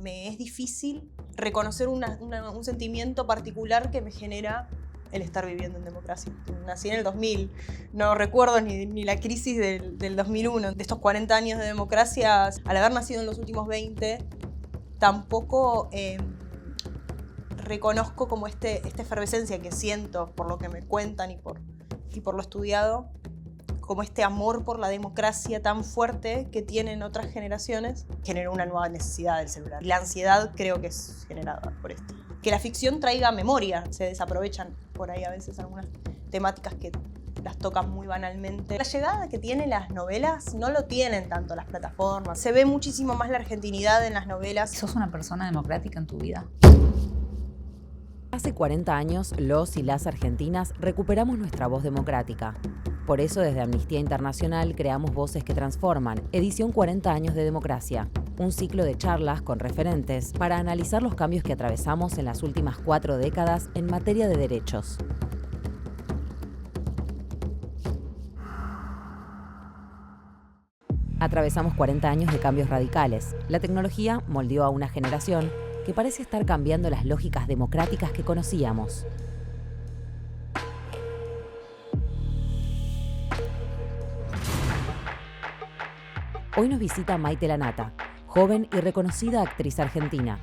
me es difícil reconocer un sentimiento particular que me genera el estar viviendo en democracia. Nací en el 2000, no recuerdo ni la crisis del 2001. De estos 40 años de democracia, al haber nacido en los últimos 20, tampoco reconozco como esta efervescencia que siento por lo que me cuentan y por lo estudiado, como este amor por la democracia tan fuerte que tienen otras generaciones, generó una nueva necesidad del celular. La ansiedad creo que es generada por esto. Que la ficción traiga memoria, se desaprovechan por ahí a veces algunas temáticas que las tocan muy banalmente. La llegada que tienen las novelas no lo tienen tanto las plataformas. Se ve muchísimo más la argentinidad en las novelas. ¿Sos una persona democrática en tu vida? Hace 40 años, los y las argentinas recuperamos nuestra voz democrática. Por eso, desde Amnistía Internacional creamos Voces que Transforman, edición 40 años de democracia. Un ciclo de charlas con referentes para analizar los cambios que atravesamos en las últimas 4 décadas en materia de derechos. Atravesamos 40 años de cambios radicales. La tecnología moldeó a una generación que parece estar cambiando las lógicas democráticas que conocíamos. Hoy nos visita Maite Lanata, joven y reconocida actriz argentina.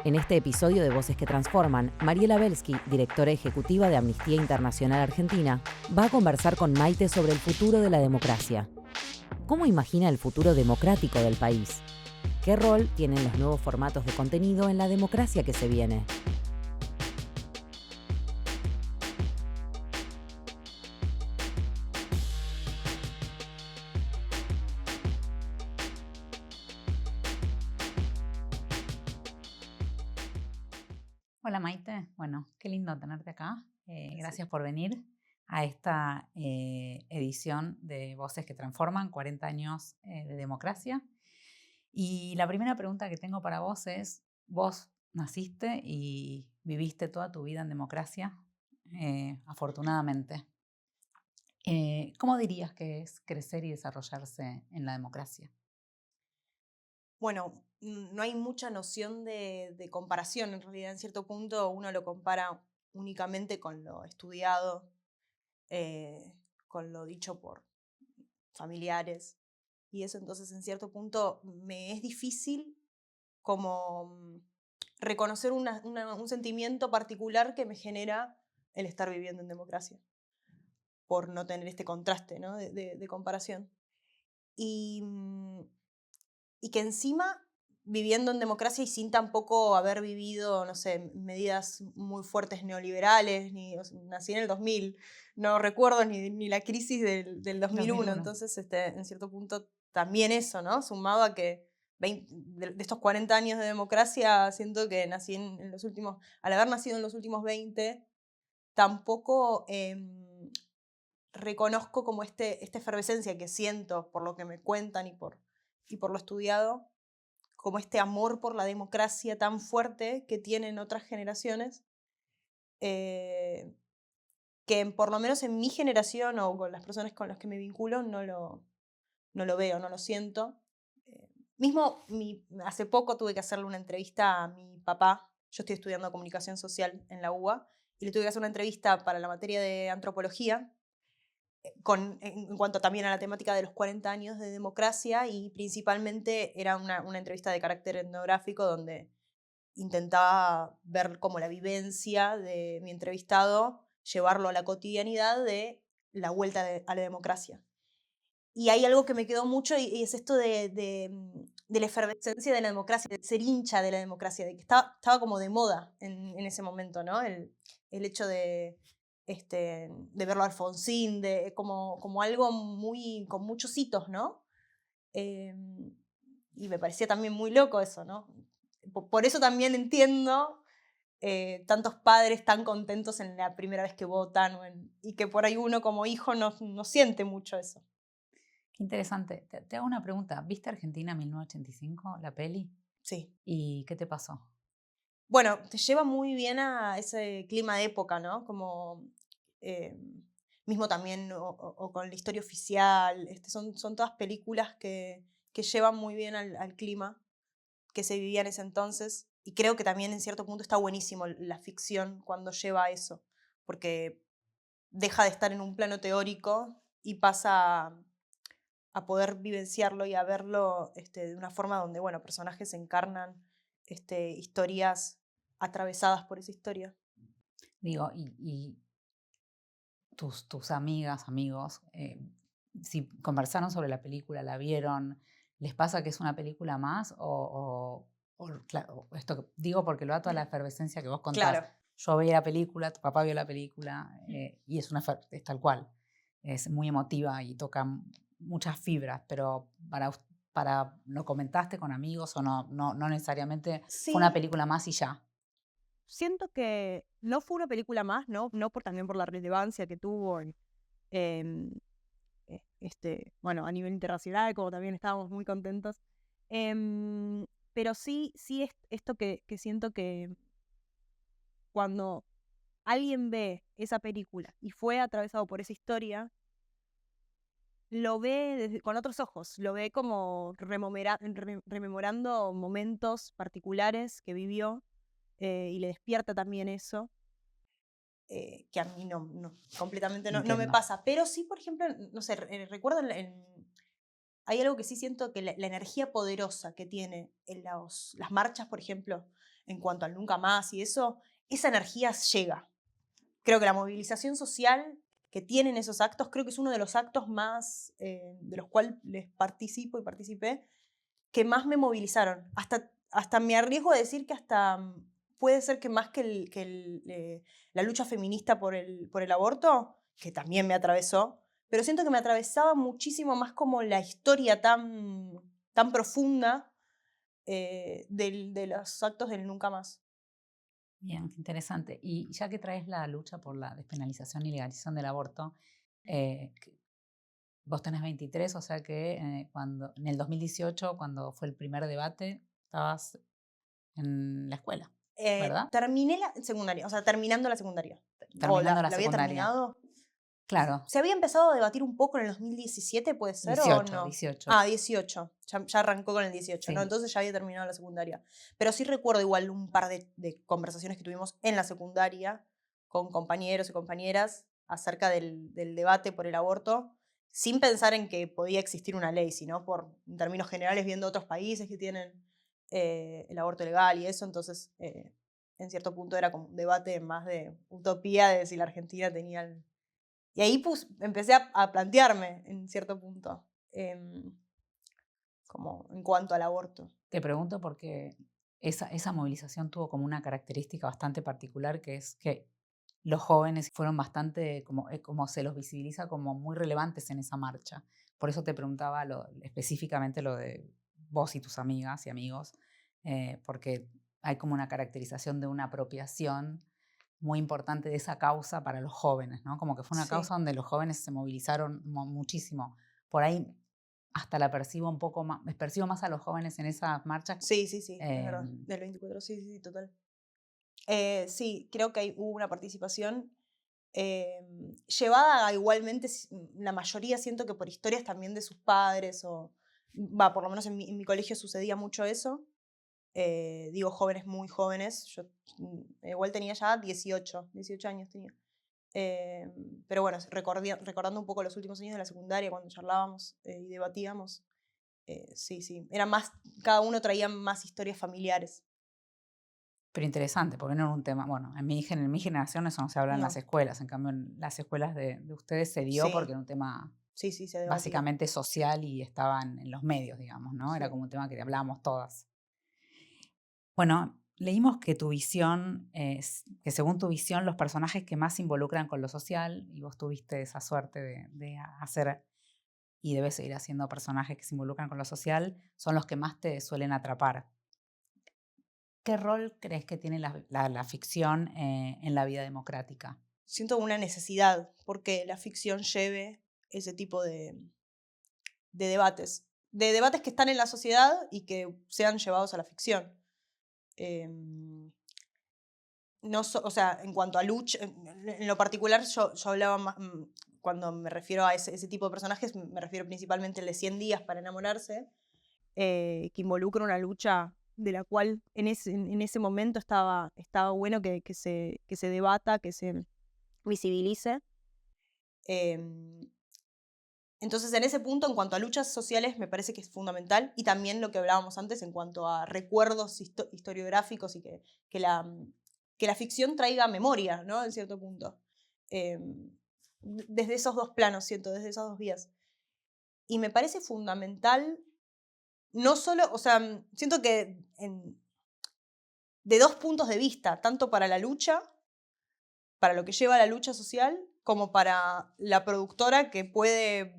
En este episodio de Voces que Transforman, Mariela Belsky, directora ejecutiva de Amnistía Internacional Argentina, va a conversar con Maite sobre el futuro de la democracia. ¿Cómo imagina el futuro democrático del país? ¿Qué rol tienen los nuevos formatos de contenido en la democracia que se viene? Hola Maite, bueno, qué lindo tenerte acá. Gracias por venir a esta edición de Voces que Transforman, 40 años de democracia. Y la primera pregunta que tengo para vos es, vos naciste y viviste toda tu vida en democracia, afortunadamente. ¿Cómo dirías que es crecer y desarrollarse en la democracia? Bueno, no hay mucha noción de comparación. En realidad, en cierto punto, uno lo compara únicamente con lo estudiado, con lo dicho por familiares. Y eso, entonces, en cierto punto, me es difícil como reconocer un sentimiento particular que me genera el estar viviendo en democracia, por no tener este contraste, ¿no? de comparación. Y que encima, viviendo en democracia y sin tampoco haber vivido, no sé, medidas muy fuertes neoliberales, nací en el 2000, no recuerdo ni la crisis del 2001, entonces en cierto punto también eso, ¿no? Sumado a que de estos 40 años de democracia, siento que nací en los últimos, al haber nacido en los últimos 20, tampoco reconozco como esta efervescencia que siento por lo que me cuentan y por lo estudiado, como este amor por la democracia tan fuerte que tienen otras generaciones, que por lo menos en mi generación o con las personas con las que me vinculo no lo veo, no lo siento. Mismo hace poco tuve que hacerle una entrevista a mi papá. Yo estoy estudiando comunicación social en la UBA y le tuve que hacer una entrevista para la materia de antropología en cuanto también a la temática de los 40 años de democracia, y principalmente era una entrevista de carácter etnográfico donde intentaba ver como la vivencia de mi entrevistado, llevarlo a la cotidianidad de la vuelta a la democracia. Y hay algo que me quedó mucho y es esto de la efervescencia de la democracia, de ser hincha de la democracia, de que estaba como de moda en ese momento, ¿no? El hecho de verlo a Alfonsín, como algo con muchos hitos, ¿no? Y me parecía también muy loco eso, ¿no? Por eso también entiendo tantos padres tan contentos en la primera vez que votan, y que por ahí uno como hijo no siente mucho eso. Qué interesante. Te hago una pregunta. ¿Viste Argentina 1985, la peli? Sí. ¿Y qué te pasó? Bueno, te lleva muy bien a ese clima de época, ¿no? Como mismo también, o con la historia oficial, son todas películas que llevan muy bien al clima, que se vivía en ese entonces. Y creo que también en cierto punto está buenísimo la ficción cuando lleva a eso, porque deja de estar en un plano teórico y pasa a poder vivenciarlo y a verlo de una forma donde, bueno, personajes encarnan historias atravesadas por esa historia. Digo, y tus amigas, amigos, si conversaron sobre la película, la vieron, ¿les pasa que es una película más? Claro, esto digo porque lo ato a la efervescencia que vos contás. Claro. Yo veía la película, tu papá vio la película, y es tal cual. Es muy emotiva y toca muchas fibras, pero ¿lo comentaste con amigos o no necesariamente Sí. fue una película más y ya? Siento que no fue una película más, no también por la relevancia que tuvo bueno, a nivel internacional, como también estábamos muy contentos. Pero sí es esto que siento que cuando alguien ve esa película y fue atravesado por esa historia, lo ve con otros ojos, lo ve como rememorando momentos particulares que vivió, y le despierta también eso. Que a mí no completamente no me Entiendo. pasa. Pero sí, por ejemplo, no sé, recuerdo hay algo que sí siento que la energía poderosa que tiene en las marchas, por ejemplo, en cuanto al Nunca Más y eso, esa energía llega. Creo que la movilización social que tienen esos actos, creo que es uno de los actos más, de los cuales les participo y participé, que más me movilizaron. Hasta me arriesgo a decir que hasta puede ser que más que la lucha feminista por el aborto, que también me atravesó, pero siento que me atravesaba muchísimo más como la historia tan profunda de los actos del Nunca Más. Bien, qué interesante. Y ya que traes la lucha por la despenalización y legalización del aborto, vos tenés 23, o sea que en el 2018, cuando fue el primer debate, estabas en la escuela, ¿verdad? Terminé la secundaria, o sea, terminando la secundaria. Terminando la ¿La había secundaria. terminado? Claro. ¿Se había empezado a debatir un poco en el 2017, puede ser, 18, o no? 18. Ah, 18. Ya arrancó con el 18, Sí. ¿no? Entonces ya había terminado la secundaria. Pero sí recuerdo igual un par de conversaciones que tuvimos en la secundaria con compañeros y compañeras acerca del debate por el aborto, sin pensar en que podía existir una ley, sino en términos generales, viendo otros países que tienen el aborto legal y eso. Entonces, en cierto punto era como un debate más de utopía de si la Argentina tenía Y ahí empecé a plantearme en cierto punto, como en cuanto al aborto. Te pregunto porque esa movilización tuvo como una característica bastante particular, que es que los jóvenes fueron bastante, como se los visibiliza como muy relevantes en esa marcha. Por eso te preguntaba específicamente lo de vos y tus amigas y amigos, porque hay como una caracterización de una apropiación muy importante de esa causa para los jóvenes, ¿no? Como que fue una Sí. causa donde los jóvenes se movilizaron muchísimo. Por ahí hasta la percibo un poco más, percibo más a los jóvenes en esas marchas. Sí, es verdad. Del 24, sí, total. Sí, creo que hubo una participación llevada igualmente, la mayoría siento que por historias también de sus padres, por lo menos en mi colegio sucedía mucho eso. Digo jóvenes, muy jóvenes, yo igual tenía ya 18 años tenía. Pero bueno, recordando un poco los últimos años de la secundaria, cuando charlábamos y debatíamos, sí, era más, cada uno traía más historias familiares. Pero interesante, porque no era un tema, bueno, en mi generación eso no se habla en No. las escuelas, en cambio en las escuelas de ustedes se dio Sí. porque era un tema Sí, se debatía. básicamente social y estaban en los medios, digamos, ¿no? Sí. Era como un tema que hablábamos todas. Bueno, leímos que tu visión es que según tu visión los personajes que más se involucran con lo social, y vos tuviste esa suerte de hacer y debes seguir haciendo personajes que se involucran con lo social, son los que más te suelen atrapar. ¿Qué rol crees que tiene la ficción en la vida democrática? Siento una necesidad porque la ficción lleve ese tipo de debates. De debates que están en la sociedad y que sean llevados a la ficción. O sea, en cuanto a lucha, en lo particular yo hablaba más, cuando me refiero a ese tipo de personajes, me refiero principalmente al de 100 días para enamorarse, Que involucra una lucha de la cual en ese momento estaba bueno que se debata, que se visibilice. Entonces, en ese punto, en cuanto a luchas sociales, me parece que es fundamental, y también lo que hablábamos antes en cuanto a recuerdos historiográficos y que la ficción traiga memoria, ¿no? En cierto punto. Desde esos dos planos, siento, desde esas dos vías. Y me parece fundamental, no solo, o sea, siento que de dos puntos de vista, tanto para la lucha, para lo que lleva la lucha social, como para la productora que puede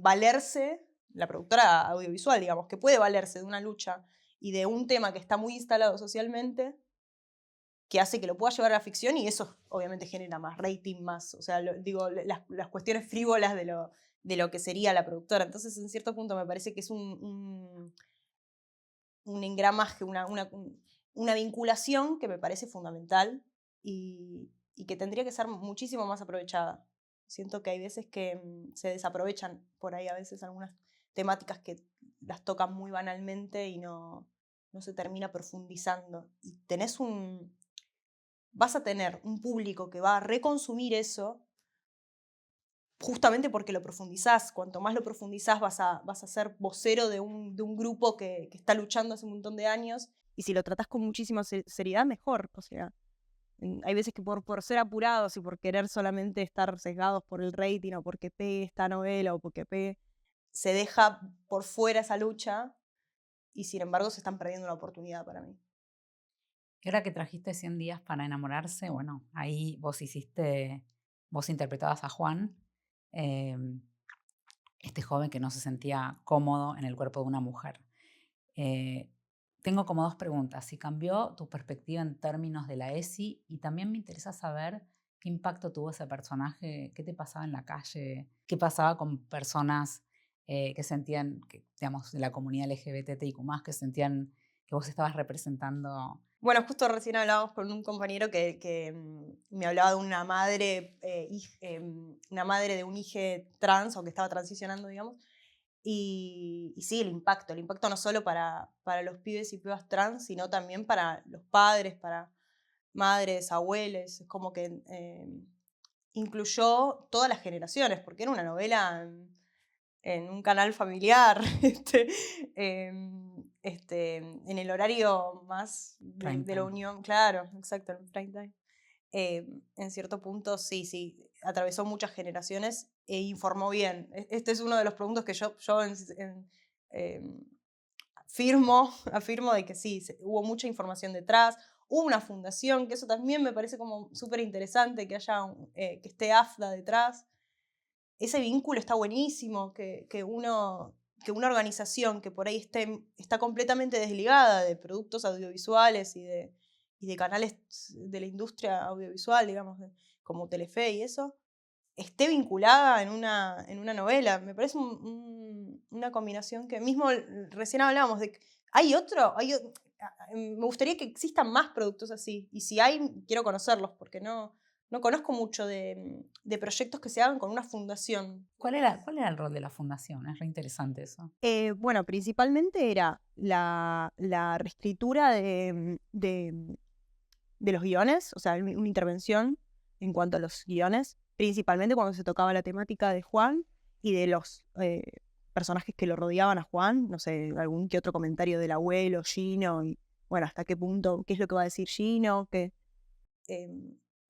valerse, la productora audiovisual, digamos, que puede valerse de una lucha y de un tema que está muy instalado socialmente, que hace que lo pueda llevar a la ficción, y eso obviamente genera más rating, más, o sea, digo, las cuestiones frívolas de lo que sería la productora. Entonces, en cierto punto me parece que es un engramaje, una vinculación que me parece fundamental y que tendría que ser muchísimo más aprovechada. Siento que hay veces que se desaprovechan por ahí a veces algunas temáticas que las tocan muy banalmente y no se termina profundizando. Y vas a tener un público que va a reconsumir eso justamente porque lo profundizás. Cuanto más lo profundizás, vas a ser vocero de un grupo que está luchando hace un montón de años. Y si lo tratás con muchísima seriedad, mejor. O sea, hay veces que por ser apurados y por querer solamente estar sesgados por el rating o porque pegue esta novela o porque pegue, se deja por fuera esa lucha y sin embargo se están perdiendo una oportunidad para mí. Y ahora que trajiste 100 días para enamorarse, bueno, ahí vos interpretabas a Juan, este joven que no se sentía cómodo en el cuerpo de una mujer. Tengo como dos preguntas. Si cambió tu perspectiva en términos de la ESI, y también me interesa saber qué impacto tuvo ese personaje, qué te pasaba en la calle, qué pasaba con personas que sentían, digamos, de la comunidad LGBTIQ+, que sentían que vos estabas representando. Bueno, justo recién hablábamos con un compañero que me hablaba de una madre, una madre de un hijo trans o que estaba transicionando, digamos. Y sí, el impacto no solo para los pibes y pibas trans, sino también para los padres, para madres, abuelos. Es como que incluyó todas las generaciones, porque era una novela en un canal familiar, en el horario más de la unión, claro, exacto, en prime time. En cierto punto, sí, atravesó muchas generaciones e informó bien. Este es uno de los puntos que yo afirmo de que sí, hubo mucha información detrás. Hubo una fundación, que eso también me parece como súper interesante, que haya que esté AFDA detrás. Ese vínculo está buenísimo, que una organización que por ahí está completamente desligada de productos audiovisuales y de canales de la industria audiovisual, digamos, como Telefe y eso, esté vinculada en una novela. Me parece una combinación que mismo recién hablábamos de que me gustaría que existan más productos así, y si hay, quiero conocerlos, porque no conozco mucho de proyectos que se hagan con una fundación. ¿Cuál era el rol de la fundación? Es re interesante eso. Bueno, principalmente era la reescritura de los guiones, o sea, una intervención en cuanto a los guiones, principalmente cuando se tocaba la temática de Juan y de los personajes que lo rodeaban a Juan, no sé, algún que otro comentario del abuelo, Gino, y bueno, hasta qué punto, qué es lo que va a decir Gino, qué.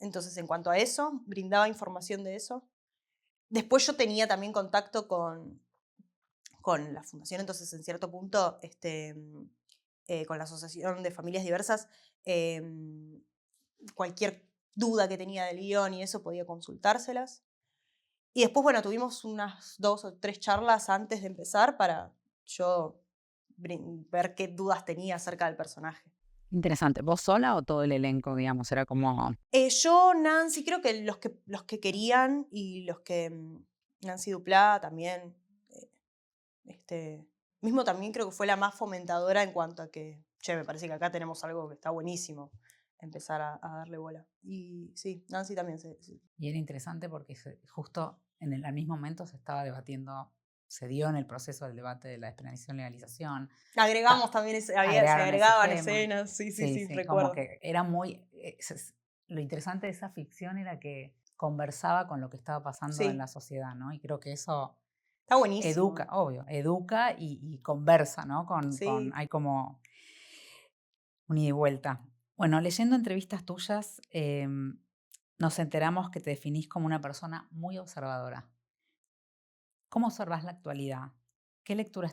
Entonces, en cuanto a eso, brindaba información de eso. Después yo tenía también contacto con la fundación, entonces en cierto punto, con la Asociación de Familias Diversas, cualquier duda que tenía del guión y eso podía consultárselas. Y después, bueno, tuvimos unas 2 o 3 charlas antes de empezar para yo ver qué dudas tenía acerca del personaje. Interesante. ¿Vos sola o todo el elenco, digamos? Era como... Yo, Nancy, creo que los que querían y los que... Nancy Duplá también. Mismo también creo que fue la más fomentadora en cuanto a que, me parece que acá tenemos algo que está buenísimo, empezar a darle bola. Y sí, Nancy también. Sí. Y era interesante porque justo en el mismo momento se estaba debatiendo se dio en el proceso del debate de la despenalización y legalización. Agregamos también, se agregaban escenas, sí, Como recuerdo. que era muy... lo interesante de esa ficción era que conversaba con lo que estaba pasando en la sociedad, ¿no? Y creo que eso está buenísimo. Educa, obvio, educa y conversa, ¿no? Sí. Hay como un ida y vuelta. Bueno, leyendo entrevistas tuyas, nos enteramos que te definís como una persona muy observadora. ¿Cómo observas la actualidad? ¿Qué lectura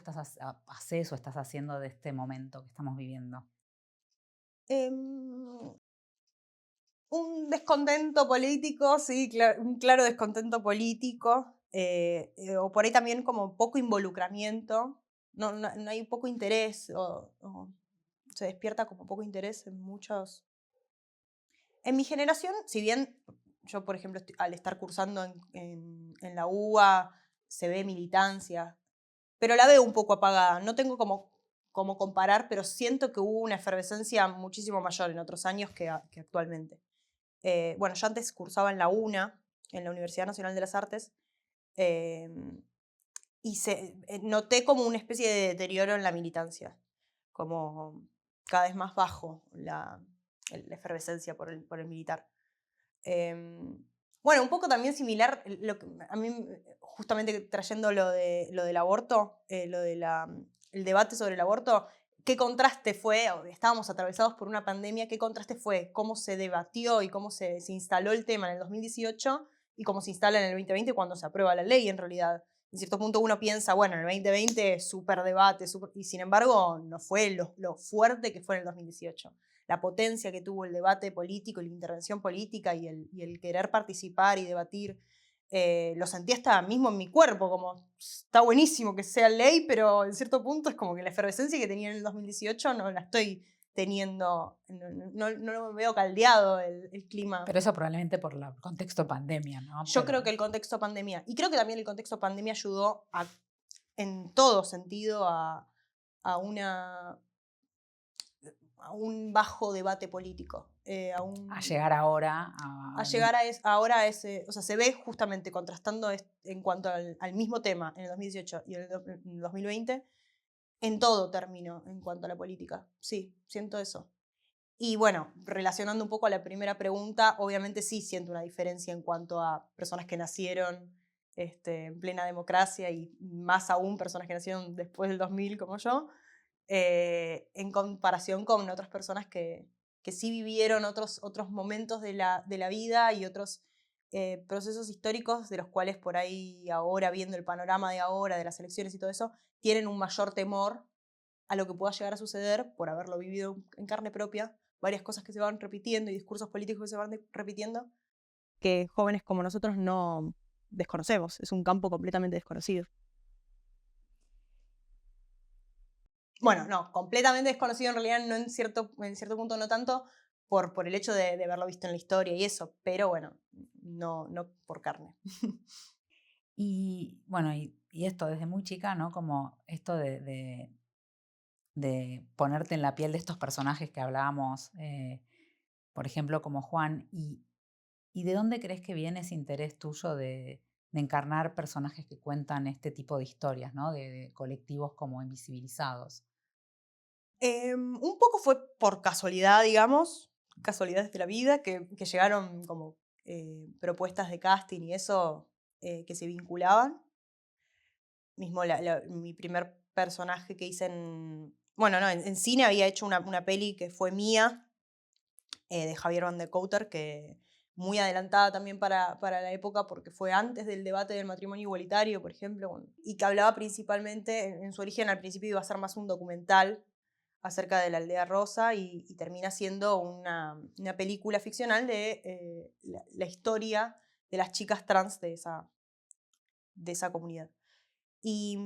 haces o estás haciendo de este momento que estamos viviendo? Un descontento político, sí, un claro descontento político, o por ahí también como poco involucramiento, no hay poco interés, o se despierta como poco interés en muchos. En mi generación, si bien yo, por ejemplo, al estar cursando en la UBA, se ve militancia, pero la veo un poco apagada. No tengo como comparar, pero siento que hubo una efervescencia muchísimo mayor en otros años que actualmente. Bueno, yo antes cursaba en la UNA, en la Universidad Nacional de las Artes, y noté como una especie de deterioro en la militancia, como cada vez más bajo la efervescencia por el militar. Bueno, un poco también similar, a mí, justamente trayendo lo del aborto, el debate sobre el aborto, ¿qué contraste fue? Estábamos atravesados por una pandemia, ¿qué contraste fue? ¿Cómo se debatió y cómo se instaló el tema en el 2018 y cómo se instala en el 2020 cuando se aprueba la ley en realidad? En cierto punto uno piensa, bueno, en el 2020 súper debate, y sin embargo no fue lo fuerte que fue en el 2018. La potencia que tuvo el debate político, la intervención política y el querer participar y debatir, lo sentí hasta mismo en mi cuerpo, como está buenísimo que sea ley, pero en cierto punto es como que la efervescencia que tenía en el 2018 no la estoy teniendo, no lo veo caldeado el clima. Pero eso probablemente por el contexto pandemia, ¿no? Yo creo que el contexto pandemia, y creo que también el contexto pandemia ayudó en todo sentido a un bajo debate político. A llegar ahora a llegar ahora a ese, o sea, se ve justamente contrastando en cuanto al mismo tema en el 2018 y en el 2020, en todo término en cuanto a la política. Sí, siento eso. Y bueno, relacionando un poco a la primera pregunta, obviamente sí siento una diferencia en cuanto a personas que nacieron en plena democracia y más aún personas que nacieron después del 2000 como yo, en comparación con otras personas que sí vivieron otros momentos de la vida y otros procesos históricos de los cuales por ahí ahora, viendo el panorama de ahora, de las elecciones y todo eso, tienen un mayor temor a lo que pueda llegar a suceder por haberlo vivido en carne propia, varias cosas que se van repitiendo y discursos políticos que se van repitiendo, que jóvenes como nosotros no desconocemos, es un campo completamente desconocido. Bueno, no, completamente desconocido en realidad, no en cierto punto no tanto, por el hecho de haberlo visto en la historia y eso, pero bueno, no por carne. Y bueno, y esto desde muy chica, ¿no? Como esto de ponerte en la piel de estos personajes que hablábamos, por ejemplo, como Juan, ¿y de dónde crees que viene ese interés tuyo de encarnar personajes que cuentan este tipo de historias, ¿no? De colectivos como invisibilizados? Un poco fue por casualidad, digamos, casualidades de la vida, que llegaron como propuestas de casting y eso que se vinculaban. Mismo mi primer personaje que hice bueno, no, en cine había hecho una peli que fue mía, de Javier Van de Couter, que muy adelantada también para la época porque fue antes del debate del matrimonio igualitario, por ejemplo, y que hablaba principalmente, en su origen al principio iba a ser más un documental acerca de la aldea rosa y termina siendo una película ficcional de la historia de las chicas trans de esa comunidad. Y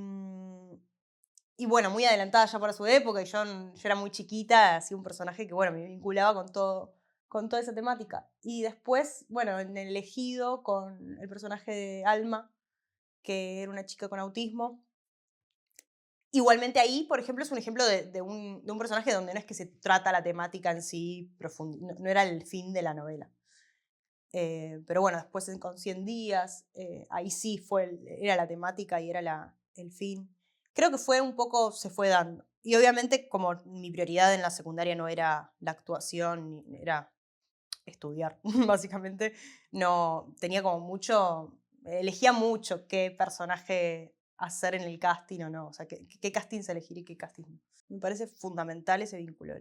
bueno, muy adelantada ya para su época, y yo era muy chiquita, así un personaje que, bueno, me vinculaba con toda esa temática. Y después, bueno, en El Ejido, con el personaje de Alma, que era una chica con autismo. Igualmente ahí, por ejemplo, es un ejemplo de un personaje donde no es que se trata la temática en sí, no era el fin de la novela. Pero bueno, después con 100 días, ahí sí era la temática y era el fin. Creo que fue un poco, se fue dando. Y obviamente como mi prioridad en la secundaria no era la actuación, era estudiar, básicamente, no tenía como mucho, elegía mucho qué personaje hacer en el casting o no, o sea, qué castings elegir y qué casting no. Me parece fundamental ese vínculo,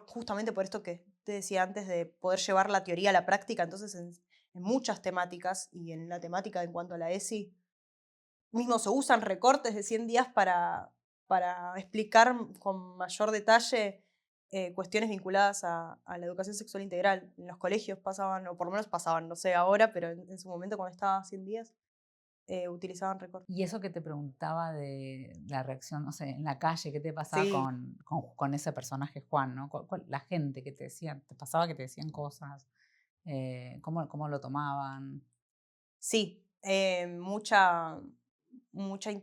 justamente por esto que te decía antes de poder llevar la teoría a la práctica, entonces en muchas temáticas y en la temática en cuanto a la ESI, mismo se usan recortes de 100 días para explicar con mayor detalle cuestiones vinculadas a la educación sexual integral. En los colegios pasaban, o por lo menos pasaban, no sé ahora, pero en su momento cuando estaba 100 días, utilizaban recortes. Y eso que te preguntaba de la reacción, no sé, en la calle, ¿qué te pasaba Sí. con ese personaje Juan, ¿no? La gente que te decía, ¿te pasaba que te decían cosas? ¿Cómo lo tomaban? Sí, mucho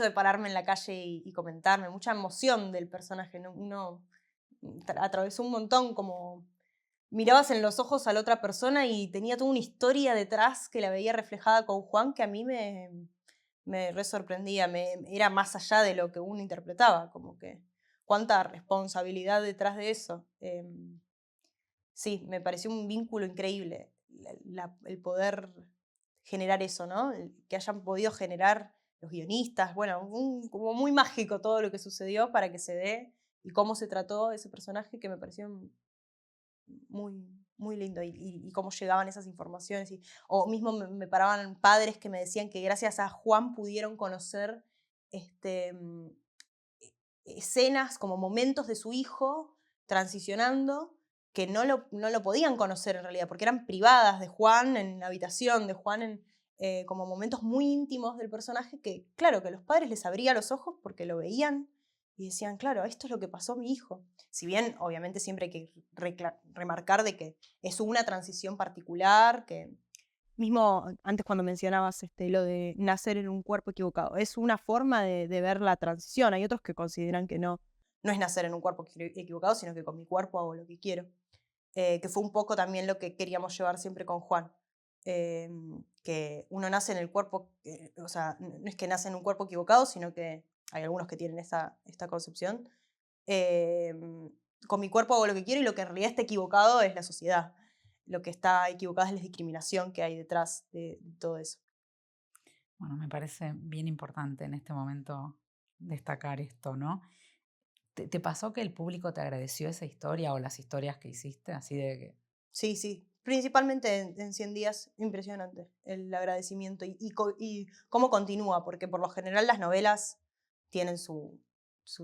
de pararme en la calle y comentarme, mucha emoción del personaje. Uno atravesó un montón, como mirabas en los ojos a la otra persona y tenía toda una historia detrás que la veía reflejada con Juan que a mí me re sorprendía, era más allá de lo que uno interpretaba, como que cuánta responsabilidad detrás de eso. Sí, me pareció un vínculo increíble el poder generar eso, ¿no? Que hayan podido generar los guionistas, bueno, como muy mágico todo lo que sucedió para que se dé y cómo se trató ese personaje que me pareció muy, muy lindo y cómo llegaban esas informaciones. O mismo me paraban padres que me decían que gracias a Juan pudieron conocer escenas, como momentos de su hijo transicionando que no lo podían conocer en realidad, porque eran privadas de Juan, en la habitación de Juan, como momentos muy íntimos del personaje que, claro, que los padres les abría los ojos porque lo veían y decían, claro, esto es lo que pasó a mi hijo. Si bien, obviamente, siempre hay que remarcar de que es una transición particular, que Mismo antes cuando mencionabas lo de nacer en un cuerpo equivocado, es una forma de ver la transición. Hay otros que consideran que no. no es nacer en un cuerpo equivocado, sino que con mi cuerpo hago lo que quiero. Que fue un poco también lo que queríamos llevar siempre con Juan. Que uno nace en el cuerpo, o sea, no es que nace en un cuerpo equivocado, sino que hay algunos que tienen esta concepción. Con mi cuerpo hago lo que quiero y lo que en realidad está equivocado es la sociedad. Lo que está equivocado es la discriminación que hay detrás de todo eso. Bueno, me parece bien importante en este momento destacar esto, ¿no? ¿Te pasó que el público te agradeció esa historia o las historias que hiciste? Así de que... Sí, sí. Principalmente en 100 días, impresionante el agradecimiento y cómo continúa, porque por lo general las novelas tienen su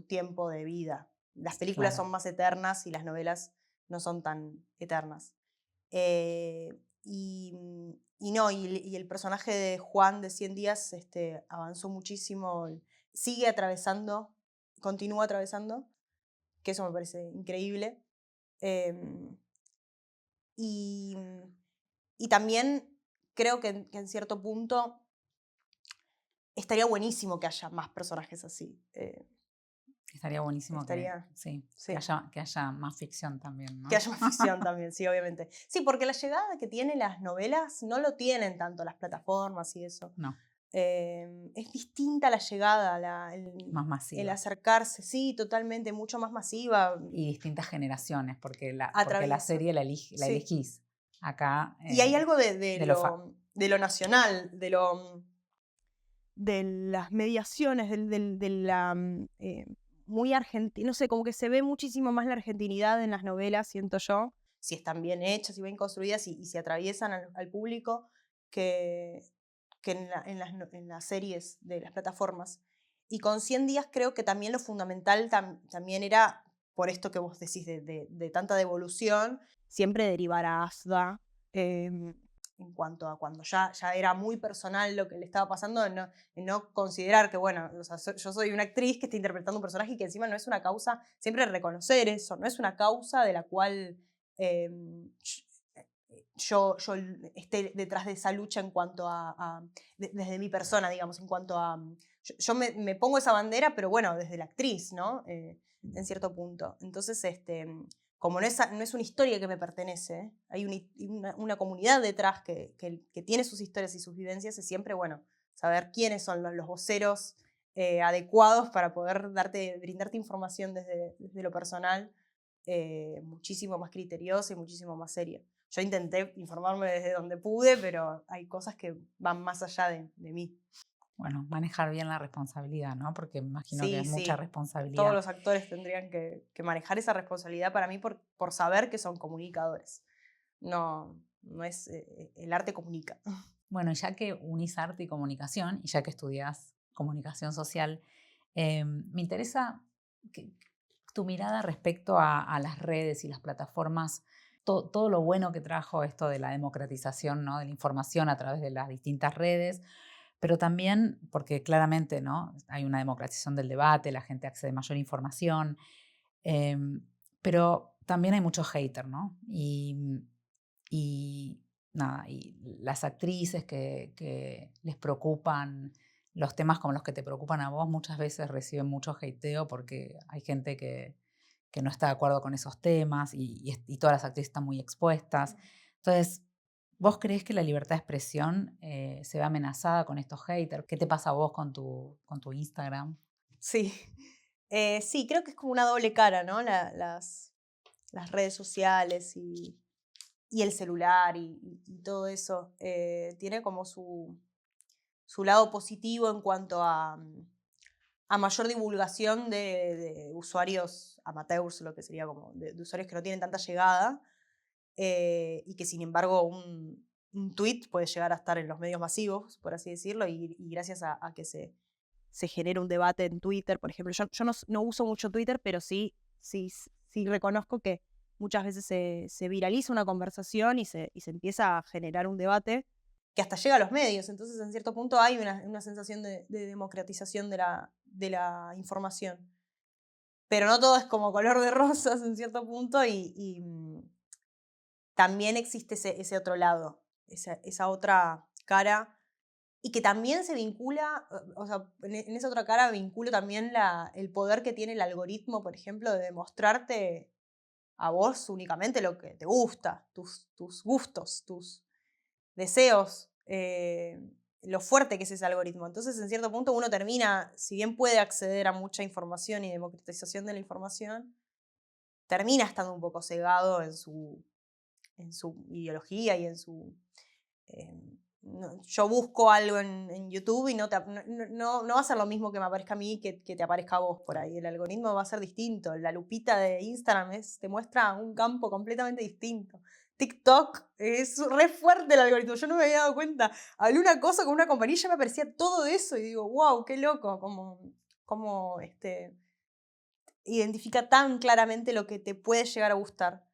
tiempo de vida. Las películas Claro. son más eternas y las novelas no son tan eternas. Y el personaje de Juan de 100 días avanzó muchísimo, sigue atravesando, continúa atravesando, que eso me parece increíble. Em, y también creo que en cierto punto estaría buenísimo que haya más personajes así. Estaría buenísimo Sí. que haya más ficción también, ¿no? Que haya más ficción también, sí, obviamente. Sí, porque la llegada que tienen las novelas no lo tienen tanto las plataformas y eso. No, Es distinta la llegada, más el masiva. acercarse, sí, totalmente, mucho más masiva. Y distintas generaciones, porque la Atraviesa. serie la Sí. elegís. Acá... Y hay algo de lo nacional, De las mediaciones, de la muy argentina, no sé, como que se ve muchísimo más la argentinidad en las novelas, siento yo. Si están bien hechas y bien construidas y si atraviesan al público que en las series de las plataformas. Y con 100 días creo que también lo fundamental también era, por esto que vos decís de tanta devolución, Siempre derivar a Asda. en cuanto a cuando ya era muy personal lo que le estaba pasando, en no considerar que, bueno, o sea, yo soy una actriz que está interpretando un personaje y que encima no es una causa, siempre reconocer eso, no es una causa de la cual yo esté detrás de esa lucha en cuanto desde mi persona, digamos, en cuanto a... Yo me pongo esa bandera, pero bueno, desde la actriz, ¿no? En cierto punto. Entonces, como no es una historia que me pertenece, hay una comunidad detrás que tiene sus historias y sus vivencias, es siempre, bueno, saber quiénes son los voceros adecuados para poder brindarte información desde lo personal, muchísimo más criteriosa y muchísimo más seria. Yo intenté informarme desde donde pude, pero hay cosas que van más allá de mí. Bueno, manejar bien la responsabilidad, ¿no? Porque me imagino que Sí, es mucha sí. Todos responsabilidad. los actores tendrían que manejar esa responsabilidad para mí por saber que son comunicadores. No es el arte comunica. Bueno, ya que unís arte y comunicación, y ya que estudias comunicación social, me interesa tu mirada respecto a las redes y las plataformas, todo lo bueno que trajo esto de la democratización, ¿no? De la información a través de las distintas redes, pero también porque claramente, ¿no? Hay una democratización del debate, la gente accede a mayor información, em, pero también hay mucho hater, ¿no? Y nada, y las actrices que les preocupan los temas como los que te preocupan a vos, muchas veces reciben mucho hateo porque hay gente que no está de acuerdo con esos temas y todas las actrices están muy expuestas. Entonces, ¿vos creés que la libertad de expresión se ve amenazada con estos haters? ¿Qué te pasa a vos con tu Instagram? Sí. Sí, creo que es como una doble cara, ¿no? Las redes sociales y el celular y todo eso. Tiene como su lado positivo en cuanto a mayor divulgación de usuarios amateurs, lo que sería como de usuarios que no tienen tanta llegada, y que sin embargo un tweet puede llegar a estar en los medios masivos, por así decirlo, y gracias a que se genera un debate en Twitter, por ejemplo. Yo no uso mucho Twitter, pero sí reconozco que muchas veces se viraliza una conversación y se empieza a generar un debate que hasta llega a los medios. Entonces, en cierto punto hay una sensación de democratización de la información. Pero no todo es como color de rosas en cierto punto y también existe ese otro lado, esa otra cara, y que también se vincula, o sea, en esa otra cara vinculo también el poder que tiene el algoritmo, por ejemplo, de demostrarte a vos únicamente lo que te gusta, tus gustos, tus deseos, lo fuerte que es ese algoritmo. Entonces, en cierto punto, uno termina, si bien puede acceder a mucha información y democratización de la información, termina estando un poco cegado en su ideología y en su... yo busco algo en YouTube y no va a ser lo mismo que me aparezca a mí que te aparezca a vos por ahí. El algoritmo va a ser distinto. La lupita de Instagram te muestra un campo completamente distinto. TikTok es re fuerte el algoritmo. Yo no me había dado cuenta. Hablé una cosa con una compañía y ya me aparecía todo eso y digo, wow, qué loco. Como identifica tan claramente lo que te puede llegar a gustar.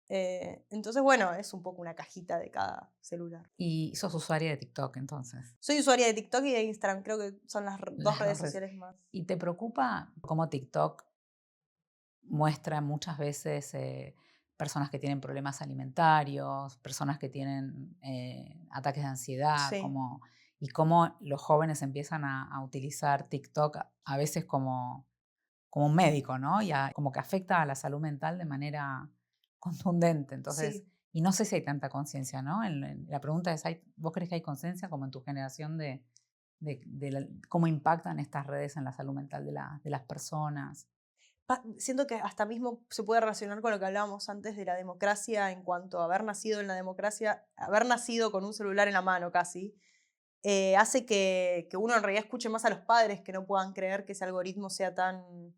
Entonces, bueno, es un poco una cajita de cada celular. Y sos usuaria de TikTok, entonces. Soy usuaria de TikTok y de Instagram, creo que son las dos Las redes dos redes. sociales más. ¿Y te preocupa cómo TikTok muestra muchas veces personas que tienen problemas alimentarios, personas que tienen ataques de ansiedad, Sí. y cómo los jóvenes empiezan a utilizar TikTok a veces como un médico, ¿no? Como que afecta a la salud mental de manera contundente. Entonces, Sí. y no sé si hay tanta conciencia, ¿no? La pregunta es, ¿vos crees que hay conciencia como en tu generación de cómo impactan estas redes en la salud mental de las personas? Siento que hasta mismo se puede relacionar con lo que hablábamos antes de la democracia en cuanto a haber nacido en la democracia, haber nacido con un celular en la mano casi, hace que uno en realidad escuche más a los padres que no puedan creer que ese algoritmo sea tan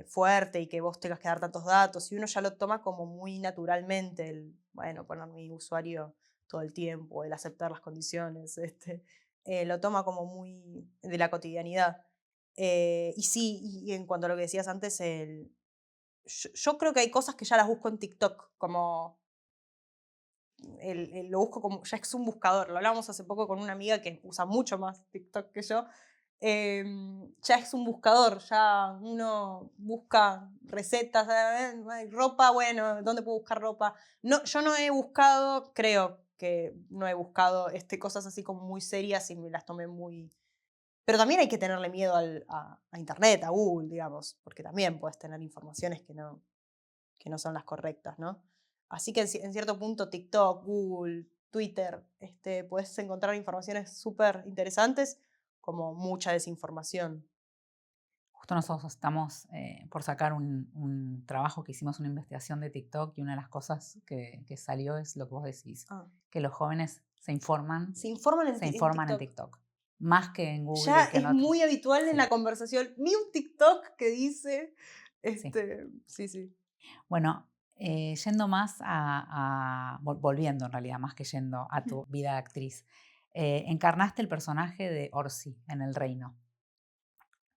fuerte y que vos tengas que dar tantos datos, y uno ya lo toma como muy naturalmente, bueno, poner mi usuario todo el tiempo, el aceptar las condiciones, lo toma como muy de la cotidianidad. Y sí, y en cuanto a lo que decías antes, yo creo que hay cosas que ya las busco en TikTok, como lo busco como, ya es un buscador. Lo hablábamos hace poco con una amiga que usa mucho más TikTok que yo. Ya es un buscador, ya uno busca recetas, ropa, bueno, ¿dónde puedo buscar ropa? No, yo no he buscado, creo que no he buscado cosas así como muy serias y me las tomé muy... Pero también hay que tenerle miedo a Internet, a Google, digamos, porque también puedes tener informaciones que no son las correctas, ¿no? Así que en cierto punto TikTok, Google, Twitter, puedes encontrar informaciones súper interesantes como mucha desinformación. Justo nosotros estamos por sacar un trabajo que hicimos, una investigación de TikTok, y una de las cosas que salió es lo que vos decís, que los jóvenes se informan en TikTok. Más que en Google. Ya que es muy habitual en la conversación. Vi un TikTok que dice... Sí. Bueno, yendo más volviendo en realidad, más que yendo a tu vida de actriz, encarnaste el personaje de Orsi en El Reino,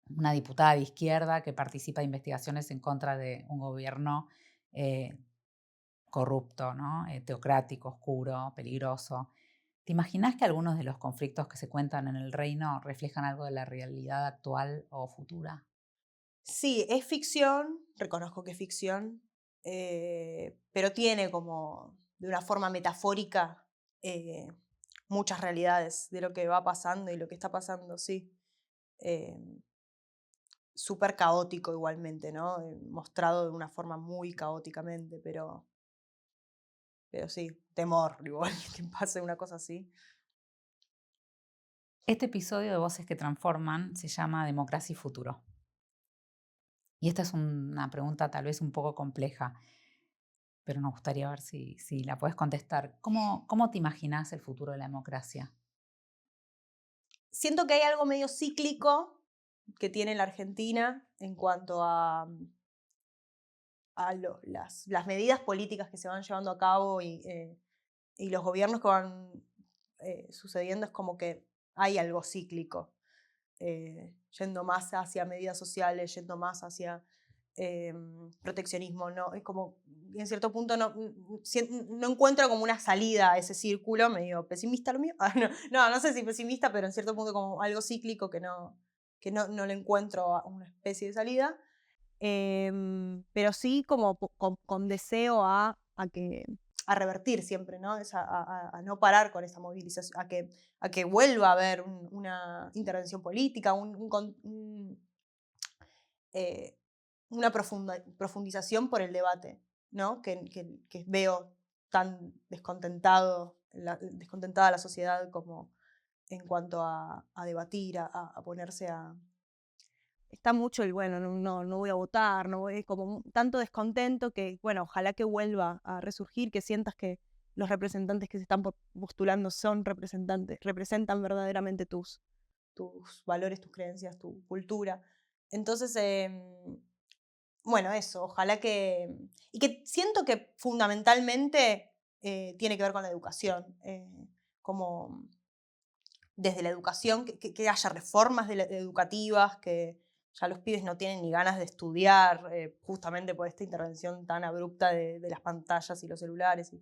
una diputada de izquierda que participa de investigaciones en contra de un gobierno corrupto, ¿no? Teocrático, oscuro, peligroso. ¿Te imaginas que algunos de los conflictos que se cuentan en El Reino reflejan algo de la realidad actual o futura? Sí, es ficción, reconozco que es ficción, pero tiene como de una forma metafórica muchas realidades de lo que va pasando y lo que está pasando, sí. Súper caótico igualmente, ¿no? Mostrado de una forma muy caóticamente, pero sí, temor igual que pase una cosa así. Este episodio de Voces que Transforman se llama Democracia y Futuro. Y esta es una pregunta tal vez un poco compleja, pero nos gustaría ver si la puedes contestar. ¿Cómo te imaginas el futuro de la democracia? Siento que hay algo medio cíclico que tiene la Argentina en cuanto a las medidas políticas que se van llevando a cabo y los gobiernos que van sucediendo. Es como que hay algo cíclico, yendo más hacia medidas sociales, yendo más hacia proteccionismo. ¿No? Es como, en cierto punto, no encuentro como una salida a ese círculo, medio pesimista lo mío. No sé si pesimista, pero en cierto punto como algo cíclico que no le encuentro una especie de salida. Pero sí como con deseo a revertir siempre, ¿no? A no parar con esa movilización, a que vuelva a haber una intervención política, una profundización por el debate, ¿no? Que veo tan descontentada la sociedad como en cuanto a debatir, a ponerse a... Está mucho el, bueno, no voy a votar, es como tanto descontento que, bueno, ojalá que vuelva a resurgir, que sientas que los representantes que se están postulando son representan verdaderamente tus valores, tus creencias, tu cultura. Entonces, bueno, eso, ojalá que... Y que siento que fundamentalmente tiene que ver con la educación, como desde la educación, que haya reformas educativas, que ya los pibes no tienen ni ganas de estudiar, justamente por esta intervención tan abrupta de las pantallas y los celulares.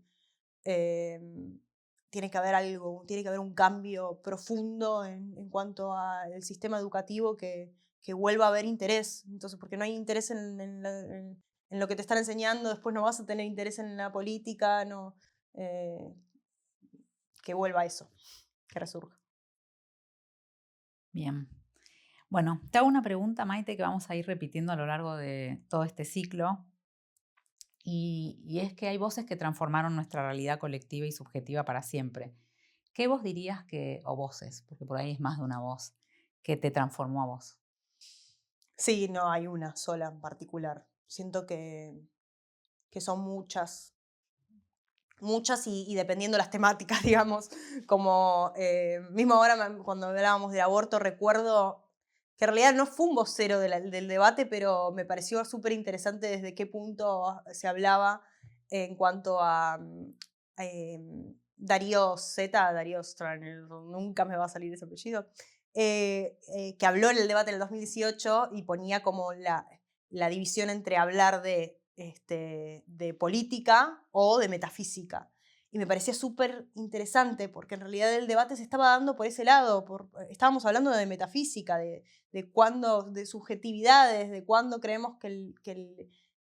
Tiene que haber un cambio profundo en cuanto al sistema educativo, que vuelva a haber interés. Entonces, porque no hay interés en lo que te están enseñando, después no vas a tener interés en la política, que vuelva eso, que resurja. Bien. Bueno, te hago una pregunta, Maite, que vamos a ir repitiendo a lo largo de todo este ciclo. Y es que hay voces que transformaron nuestra realidad colectiva y subjetiva para siempre. ¿Qué voz dirías o voces, porque por ahí es más de una voz, que te transformó a vos? Sí, no hay una sola en particular. Siento que son muchas y dependiendo las temáticas, digamos, como mismo ahora cuando hablábamos del aborto, recuerdo que en realidad no fue un vocero del debate, pero me pareció súper interesante desde qué punto se hablaba en cuanto a Darío Strane, nunca me va a salir ese apellido, que habló en el debate del 2018 y ponía como la división entre hablar de política o de metafísica. Y me parecía súper interesante porque en realidad el debate se estaba dando por ese lado. Estábamos hablando de metafísica, de subjetividades, de cuándo creemos que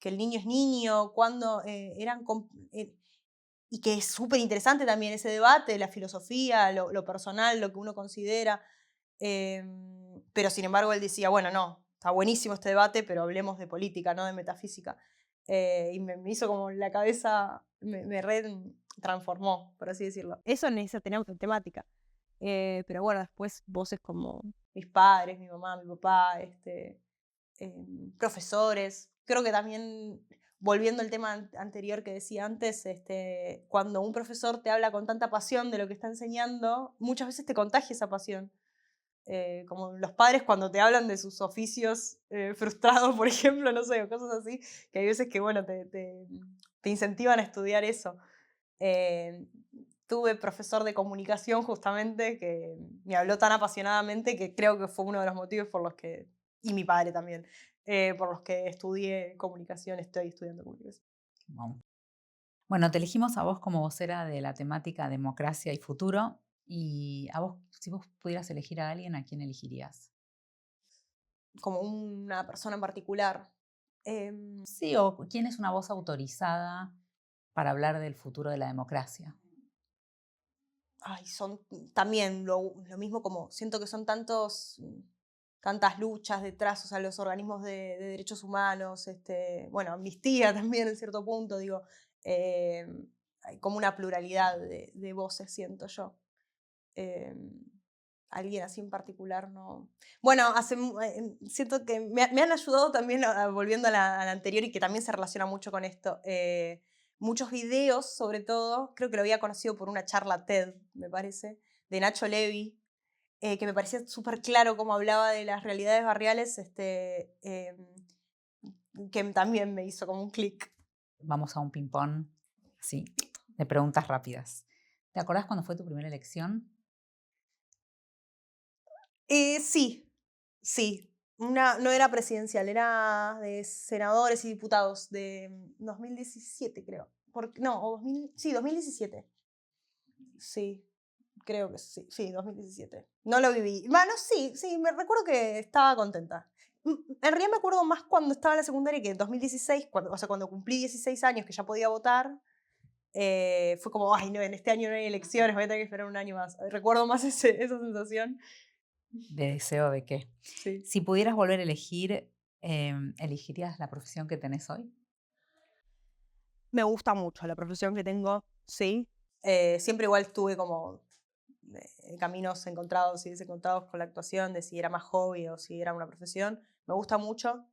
el niño es niño, cuándo y que es súper interesante también ese debate, la filosofía, lo personal, lo que uno considera. Pero sin embargo él decía, bueno, no, está buenísimo este debate, pero hablemos de política, no de metafísica. y me hizo como la cabeza, me transformó, por así decirlo. Eso en esa temática. Pero bueno, después voces como... Mis padres, mi mamá, mi papá, profesores. Creo que también, volviendo al tema anterior que decía antes, cuando un profesor te habla con tanta pasión de lo que está enseñando, muchas veces te contagia esa pasión. Como los padres cuando te hablan de sus oficios frustrados, por ejemplo, no sé, o cosas así, que hay veces que, bueno, te incentivan a estudiar eso. Tuve profesor de comunicación justamente que me habló tan apasionadamente que creo que fue uno de los motivos por los que, y mi padre también, por los que estudié comunicación, estoy estudiando comunicación. Wow. Bueno, te elegimos a vos como vocera de la temática democracia y futuro. Y a vos, si vos pudieras elegir a alguien, ¿a quién elegirías? Como una persona en particular. Sí, o quién es una voz autorizada para hablar del futuro de la democracia. Ay, son también lo mismo, como siento que son tantas luchas detrás, o sea, los organismos de derechos humanos, bueno, Amnistía también en cierto punto, digo, hay como una pluralidad de voces, siento yo. Alguien así en particular no. Bueno, siento que me han ayudado también, volviendo a la anterior y que también se relaciona mucho con esto, muchos videos, sobre todo, creo que lo había conocido por una charla TED, me parece, de Nacho Levi, que me parecía súper claro cómo hablaba de las realidades barriales, que también me hizo como un clic. Vamos a un ping-pong, sí, de preguntas rápidas. ¿Te acordás cuándo fue tu primera elección? Sí, sí. No era presidencial, era de senadores y diputados de 2017, creo. No, sí, 2017. Sí, creo que sí, sí, 2017. No lo viví. Bueno, sí, me recuerdo que estaba contenta. En realidad me acuerdo más cuando estaba en la secundaria que en 2016, o sea, cuando cumplí 16 años que ya podía votar, fue como, ay, no, en este año no hay elecciones, voy a tener que esperar un año más. Recuerdo más esa sensación. ¿De deseo de qué? Sí. Si pudieras volver a elegir, ¿elegirías la profesión que tenés hoy? Me gusta mucho la profesión que tengo, sí. Siempre igual tuve como caminos encontrados y desencontrados con la actuación, de si era más hobby o si era una profesión. Me gusta mucho,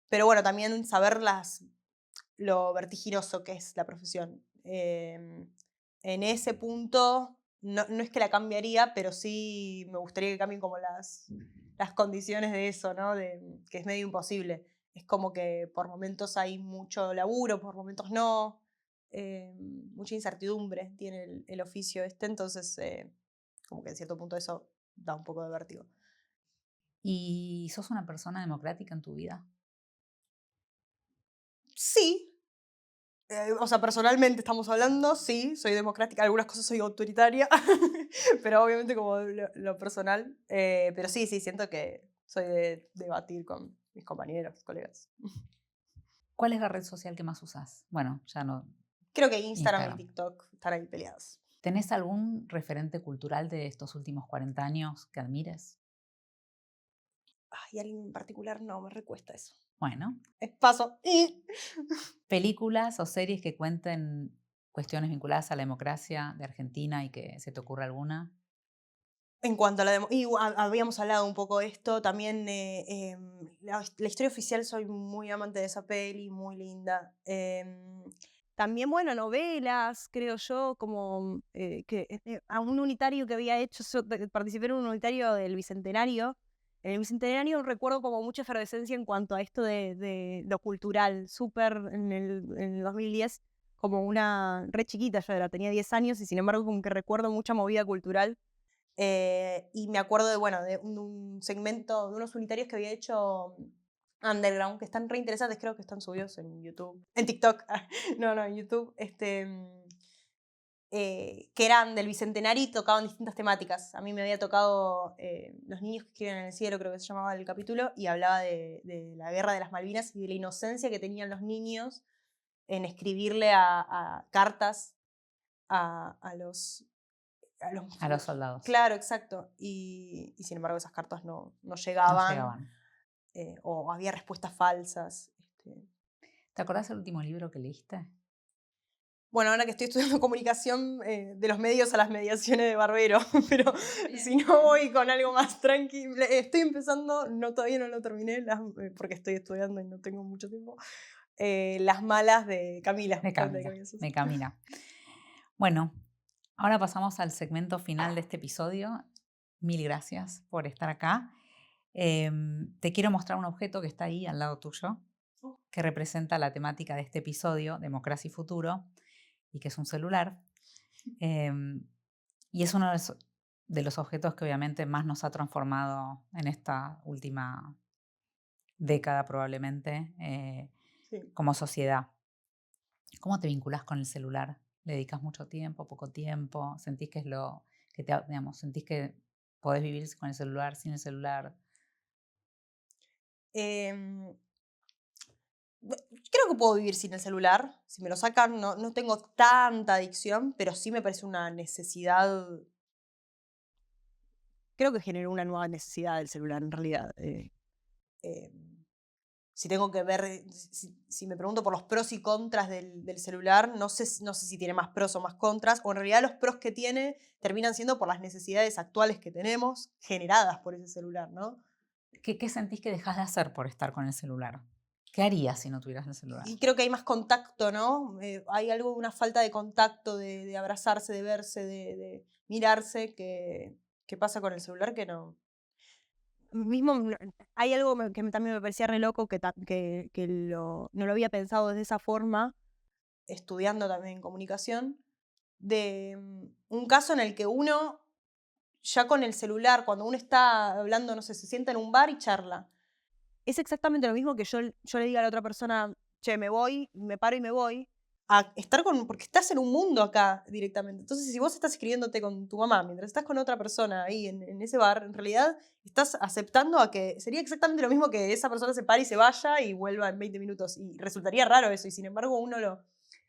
pero bueno, también saber lo vertiginoso que es la profesión. En ese punto, no es que la cambiaría, pero sí me gustaría que cambien como las condiciones de eso, ¿no? Que es medio imposible. Es como que por momentos hay mucho laburo, por momentos no. Mucha incertidumbre tiene el oficio entonces como que en cierto punto eso da un poco de vértigo. ¿Y sos una persona democrática en tu vida? Sí, o sea, personalmente estamos hablando, sí, soy democrática, algunas cosas soy autoritaria, pero obviamente como lo personal, pero sí, siento que soy de debatir con mis compañeros, colegas. ¿Cuál es la red social que más usás? Bueno, ya no. Creo que Instagram y Instagram. TikTok están ahí peleados. ¿Tenés algún referente cultural de estos últimos 40 años que admires? Ay, alguien en particular no, me recuesta eso. Bueno. Paso. ¿Películas o series que cuenten cuestiones vinculadas a la democracia de Argentina y que se te ocurra alguna? En cuanto a habíamos hablado un poco de esto, también la historia oficial, soy muy amante de esa peli, muy linda. También, bueno, novelas, creo yo, como a un unitario que había hecho, participé en un unitario del Bicentenario. En el Bicentenario recuerdo como mucha efervescencia en cuanto a esto de lo cultural, súper en el 2010, como una re chiquita yo era, tenía 10 años y sin embargo como que recuerdo mucha movida cultural. Y me acuerdo de un segmento, de unos unitarios que había hecho Underground, que están re interesantes, creo que están subidos en YouTube, en TikTok, no, en YouTube, que eran del Bicentenario y tocaban distintas temáticas. A mí me había tocado Los niños que escriben en el cielo, creo que se llamaba el capítulo, y hablaba de la guerra de las Malvinas y de la inocencia que tenían los niños en escribirle a cartas a los soldados. Claro, exacto. Y sin embargo esas cartas no llegaban. No llegaban. O había respuestas falsas. ¿Te acordás del último libro que leíste? Bueno, ahora que estoy estudiando comunicación, de los medios a las mediaciones de Barbero, pero si no voy con algo más tranquilo, estoy empezando, todavía no lo terminé, porque estoy estudiando y no tengo mucho tiempo, Las malas de Camila. De Camila. Bueno, ahora pasamos al segmento final de este episodio. Mil gracias por estar acá. Te quiero mostrar un objeto que está ahí al lado tuyo, que representa la temática de este episodio, Democracia y Futuro, y que es un celular. Y es uno de los objetos que obviamente más nos ha transformado en esta última década probablemente como sociedad. ¿Cómo te vinculás con el celular? ¿Le dedicas mucho tiempo, poco tiempo? ¿Sentís que es sentís que podés vivir con el celular, sin el celular? Creo que puedo vivir sin el celular. Si me lo sacan, no tengo tanta adicción, pero sí me parece una necesidad. Creo que generó una nueva necesidad del celular, en realidad. Si tengo que ver, si me pregunto por los pros y contras del celular, no sé si tiene más pros o más contras, o en realidad los pros que tiene terminan siendo por las necesidades actuales que tenemos, generadas por ese celular, ¿no? ¿Qué sentís que dejás de hacer por estar con el celular? ¿Qué harías si no tuvieras el celular? Y creo que hay más contacto, ¿no? Hay algo, una falta de contacto, de abrazarse, de verse, de mirarse, que pasa con el celular que no. Mismo, hay algo que también me parecía re loco, que no lo había pensado de esa forma. Estudiando también comunicación, de un caso en el que uno, ya con el celular, cuando uno está hablando, no sé, se sienta en un bar y charla. Es exactamente lo mismo que yo le diga a la otra persona, che, me voy, me paro y me voy. A estar porque estás en un mundo acá directamente. Entonces, si vos estás escribiéndote con tu mamá mientras estás con otra persona ahí en ese bar, en realidad estás aceptando a que sería exactamente lo mismo que esa persona se pare y se vaya y vuelva en 20 minutos. Y resultaría raro eso. Y sin embargo, uno lo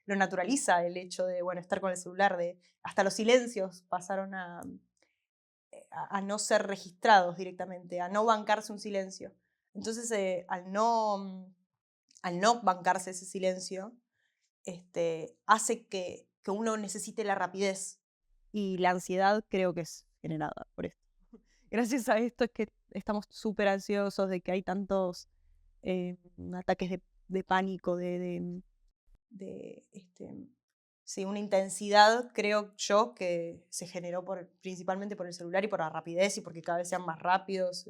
naturaliza, el hecho de, bueno, estar con el celular. Hasta los silencios pasaron a no ser registrados directamente, a no bancarse un silencio. Entonces, al no bancarse ese silencio, hace que uno necesite la rapidez. Y la ansiedad creo que es generada por esto. Gracias a esto es que estamos súper ansiosos, de que hay tantos ataques de pánico, sí, una intensidad, creo yo, que se generó principalmente por el celular y por la rapidez y porque cada vez sean más rápidos.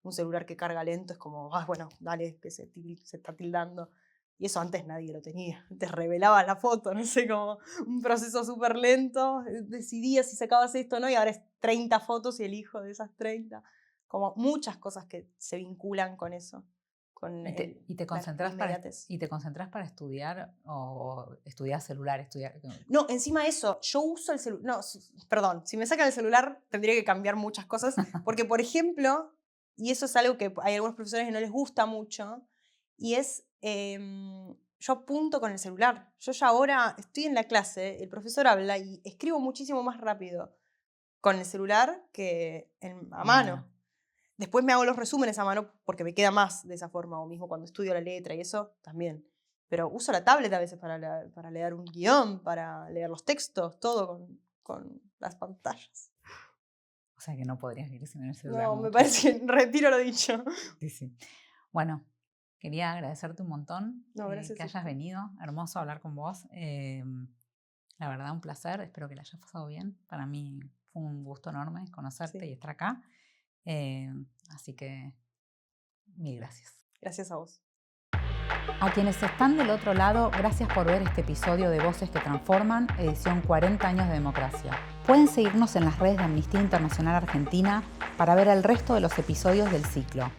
Un celular que carga lento es como, bueno, dale, que se está tildando. Y eso antes nadie lo tenía. Te revelaba la foto, no sé, como un proceso súper lento. Decidías si sacabas esto o no, y ahora es 30 fotos y elijo de esas 30. Como muchas cosas que se vinculan con eso. ¿Y te concentrás para estudiar o estudiar celular? No, encima de eso, yo uso el celular. No, perdón, si me sacan el celular tendría que cambiar muchas cosas. Porque, por ejemplo, y eso es algo que hay algunos profesores que no les gusta mucho, y es, yo apunto con el celular. Yo ya ahora estoy en la clase, el profesor habla y escribo muchísimo más rápido con el celular que a mano. Después me hago los resúmenes a mano porque me queda más de esa forma, o mismo cuando estudio la letra y eso también. Pero uso la tablet a veces para leer un guión, para leer los textos, todo con las pantallas. O sea que no podrías vivir sin el celular. No, me parece que retiro lo dicho. Sí. Bueno, quería agradecerte un montón que hayas venido. Hermoso hablar con vos. La verdad, un placer. Espero que la hayas pasado bien. Para mí fue un gusto enorme conocerte y estar acá. Así que, mil gracias. Gracias a vos. A quienes están del otro lado, gracias por ver este episodio de Voces que Transforman, edición 40 años de democracia. Pueden seguirnos en las redes de Amnistía Internacional Argentina para ver el resto de los episodios del ciclo.